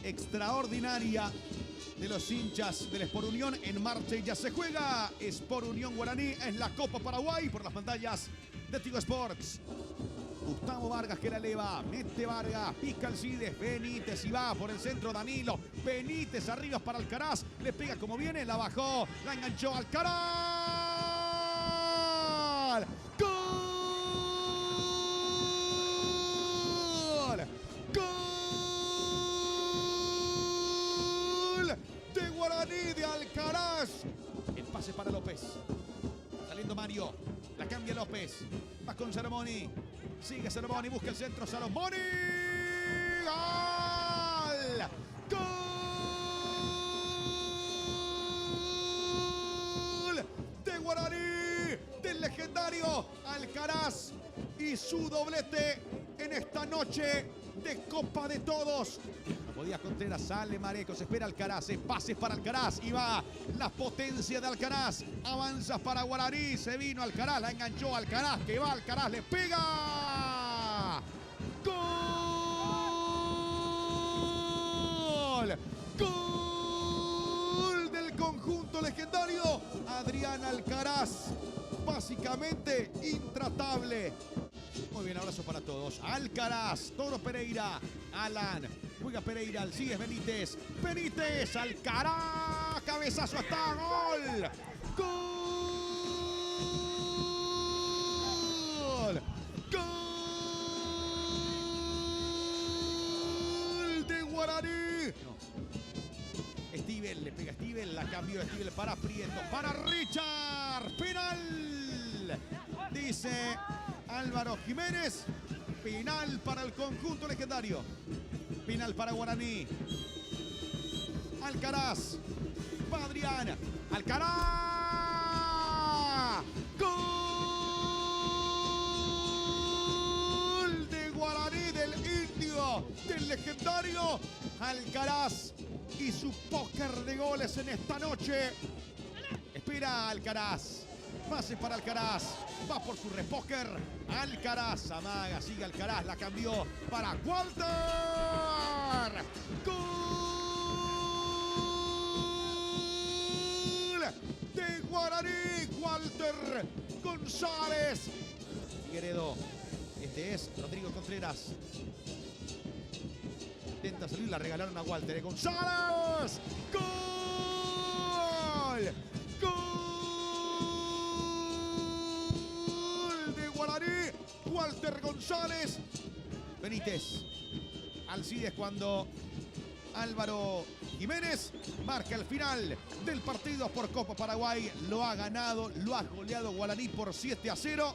extraordinaria de los hinchas del Sport Unión en marcha y ya se juega. Sport Unión Guaraní es la Copa Paraguay por las pantallas de Tigo Sports. Gustavo Vargas que la eleva, mete Vargas, pica Alcides, Benítez y va por el centro Danilo. Benítez arriba para Alcaraz, le pega como viene, la bajó, la enganchó Alcaraz. ¡Gol! ¡Gol! De Guaraní, de Alcaraz. El pase para López. Saliendo Mario, la cambia López. Va con Salomoni. Sigue Salomoni, busca el centro. Salomoni. ¡Gol! ¡Gol! De Guaraní, del legendario Alcaraz. Y su doblete en esta noche de Copa de Todos. No podía Contreras, sale Marecos, espera Alcaraz, pases para Alcaraz y va la potencia de Alcaraz. Avanza para Guaraní, se vino Alcaraz, la enganchó Alcaraz, que va Alcaraz, le pega. ¡Gol! ¡Gol del conjunto legendario! Adrián Alcaraz, básicamente intratable. Muy bien, abrazo para todos. Alcaraz, Toro Pereira, Alan, juega Pereira, Alcides Benítez, Benítez, Alcaraz, cabezazo hasta gol. Gol. Gol de Guaraní. No. Stivel, le pega Stivel, la cambió Stivel para Prieto, para Richard, penal. Dice Álvaro Jiménez, penal para el conjunto legendario. Penal para Guaraní. Alcaraz. Va Adrián. Alcaraz. Gol de Guaraní, del indio, del legendario Alcaraz. Y su póker de goles en esta noche. Espera Alcaraz. Pase para Alcaraz. Va por su repóker. Alcaraz amaga, sigue Alcaraz, la cambió para Walter. ¡Gol de Guaraní! Walter González. Figueredo. Este es Rodrigo Contreras. Intenta salir, la regalaron a Walter. González. ¡Gol! Guaraní, Walter González. Benítez. Alcides cuando Álvaro Jiménez marca el final del partido por Copa Paraguay. Lo ha ganado, lo ha goleado Guaraní por 7-0.